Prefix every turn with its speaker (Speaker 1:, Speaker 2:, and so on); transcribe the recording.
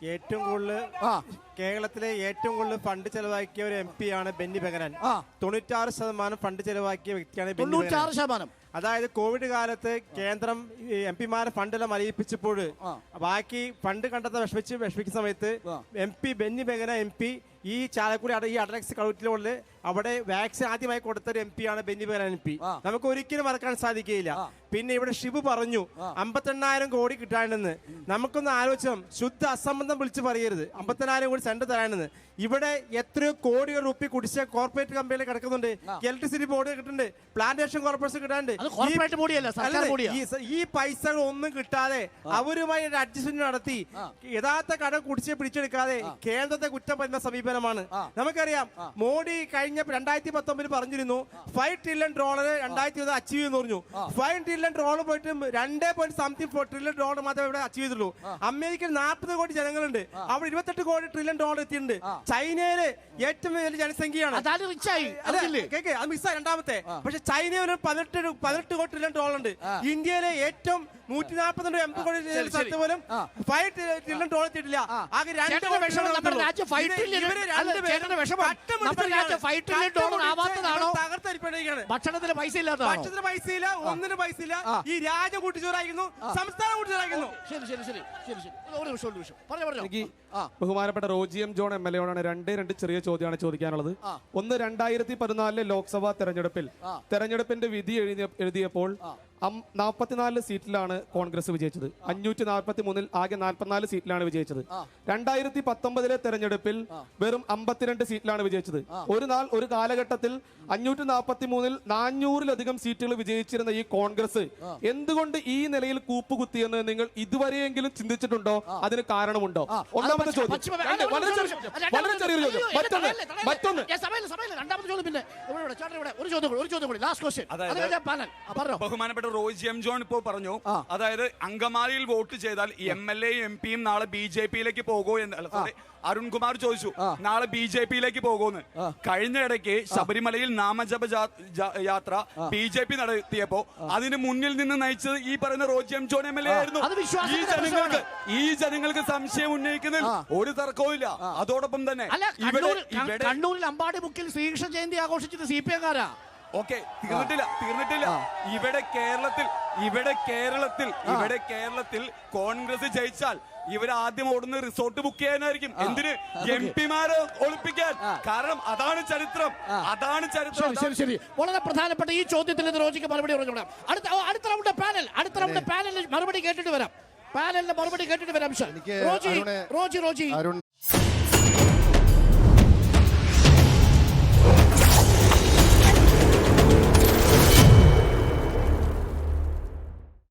Speaker 1: ഏറ്റവും കൂടുതൽ കേരളത്തിലെ ഏറ്റവും കൂടുതൽ ഫണ്ട് ചെലവാക്കിയ ഒരു എം പി ആണ് ബെന്നി ബെഹനാൻ. 96% ഫണ്ട് ചെലവാക്കിയ വ്യക്തിയാണ് ബെന്നി ബെഹനാൻ. അതായത് കോവിഡ് കാലത്ത് കേന്ദ്രം എം പിമാരെ ഫണ്ടെല്ലാം മരയിപ്പിച്ചപ്പോൾ ബാക്കി ഫണ്ട് കണ്ടെത്താൻ വിഷമിക്കുന്ന സമയത്ത് M P Benny Behanan M P ഈ ചാലക്കുടി ഈ അഡ്രക്സ് കൗട്ടിലുള്ള അവിടെ വാക്സിൻ ആദ്യമായി കൊടുത്തൊരു എം പി ആണ് ബെന്നി ബെഹനാൻ എം പി. നമുക്ക് ഒരിക്കലും മറക്കാൻ സാധിക്കുകയില്ല. പിന്നെ ഇവിടെ ഷിബു പറഞ്ഞു 58,000 കോടി കിട്ടാണ്ടെന്ന്. നമുക്കൊന്ന് ആലോചിച്ചാൽ ശുദ്ധ അസംബന്ധം വിളിച്ച് പറയരുത്. 58,000 കോടി സെന്റ് തരാണെന്ന്. ഇവിടെ എത്രയോ കോടികൾ റുപ്പി കുടിശ്ശിക കോർപ്പറേറ്റ് കമ്പനിയിൽ കിടക്കുന്നുണ്ട്. ഇലക്ട്രിസിറ്റി ബോർഡ് കിട്ടുന്നുണ്ട്, പ്ലാന്റേഷൻ കോർപ്പറേഷൻ കിട്ടാണ്ട്. ഈ പൈസകൾ ഒന്നും കിട്ടാതെ അവരുമായി അഡ്ജസ്റ്റ്മെന്റ് നടത്തി യഥാർത്ഥ കടം കുടിശ്ശിക പിടിച്ചെടുക്കാതെ കേന്ദ്രത്തെ കുറ്റം പറയുന്ന സമീപനമാണ്. നമുക്കറിയാം മോഡി കഴിഞ്ഞ 2019 പറഞ്ഞിരുന്നു $5 ട്രില്യൺ 2020 അച്ചീവ് ചെയ്യുന്നു പറഞ്ഞു. $5 ട്രില്യൺ പോയിട്ട് 2.something ട്രില്യൺ മാത്രമേ ഇവിടെ അച്ചീവ് ചെയ്തുള്ളൂ. അമേരിക്കയിൽ 40 കോടി ജനങ്ങളുണ്ട്, അവിടെ 28 ട്രില്യൺ എത്തിയിട്ടുണ്ട്. ചൈനയില് ഏറ്റവും വലിയ ജനസംഖ്യയാണ്, രണ്ടാമത്തെ. പക്ഷെ ചൈനയിൽ 18 കോടി ട്രില്യൺ ഉണ്ട്. ഇന്ത്യയിലെ ഏറ്റവും 142 കോടി സ്ഥലത്ത് പോലും $5 ട്രില്യൺ എത്തിയിട്ടില്ല. ആകെ
Speaker 2: ഭക്ഷണത്തിന് പൈസ ഇല്ല,
Speaker 1: ഒന്നിനും പൈസ ഇല്ല. ഈ രാജ കൂട്ടിച്ചോറായിരുന്നു, സംസ്ഥാനം കൂട്ടിച്ചോറായിരുന്നു.
Speaker 3: എനിക്ക് ബഹുമാനപ്പെട്ട റോജി എം ജോൺ MLA യോടാണ് രണ്ട് ചെറിയ ചോദ്യമാണ് ചോദിക്കാനുള്ളത്. ഒന്ന്, 2014 ലോക്സഭാ തെരഞ്ഞെടുപ്പിന്റെ വിധി എഴുതിയപ്പോൾ 44 സീറ്റിലാണ് കോൺഗ്രസ് വിജയിച്ചത്. 543 ആകെ 44 സീറ്റിലാണ് വിജയിച്ചത്. 2019 തെരഞ്ഞെടുപ്പിൽ വെറും 52 സീറ്റിലാണ് വിജയിച്ചത്. ഒരു കാലഘട്ടത്തിൽ 543 400-ലധികം സീറ്റുകൾ വിജയിച്ചിരുന്ന ഈ കോൺഗ്രസ് എന്തുകൊണ്ട് ഈ നിലയിൽ കൂപ്പുകുത്തിയെന്ന് നിങ്ങൾ ഇതുവരെയെങ്കിലും ചിന്തിച്ചിട്ടുണ്ടോ? അതിന് കാരണമുണ്ടോ? ഒന്നാമത്തെ ചോദ്യം. വളരെ ചെറിയൊരു ചോദ്യം. മറ്റൊന്ന്
Speaker 4: ബഹുമാനപ്പെട്ട റോജി എം ജോൺ ഇപ്പോൾ പറഞ്ഞു, അതായത് അങ്കമാലിയിൽ വോട്ട് ചെയ്താൽ MLA MP നാളെ BJP-യിലേക്ക് പോകുമോ എന്ന് അരുൺകുമാർ ചോദിച്ചു. നാളെ BJP-യിലേക്ക് പോകുമെന്ന്. കഴിഞ്ഞ ഇടയ്ക്ക് ശബരിമലയിൽ നാമജപ യാത്ര BJP നടത്തിയപ്പോ അതിന് മുന്നിൽ നിന്ന് നയിച്ചത് ഈ പറയുന്ന റോജി എം ജോൺ MLA ആയിരുന്നു. ഈ ജനങ്ങൾക്ക് സംശയം ഉന്നയിക്കുന്നതിൽ ഒരു തർക്കവുമില്ല. അതോടൊപ്പം തന്നെ
Speaker 2: കണ്ണൂരിൽ അമ്പാടി മുക്കിൽ ശ്രീകൃഷ്ണ ജയന്തി ആഘോഷിച്ചത് CPM-കാരാ.
Speaker 4: ഓക്കെ, തീർന്നിട്ടില്ല. ഇവിടെ കേരളത്തിൽ കോൺഗ്രസ് ജയിച്ചാൽ ഇവർ ആദ്യം ഓടുന്ന റിസോർട്ട് ബുക്ക് ചെയ്യാനായിരിക്കും. എന്തിന്? MP-മാരെ ഒളിപ്പിക്കാൻ. കാരണം അതാണ് ചരിത്രം.
Speaker 2: ശരി, വളരെ പ്രധാനപ്പെട്ട ഈ ചോദ്യത്തിൽ റോജിക്ക് മറുപടി പറഞ്ഞു. അടുത്ത റൗണ്ട് പാനൽ മറുപടി കേട്ടിട്ട് വരാം. റോജി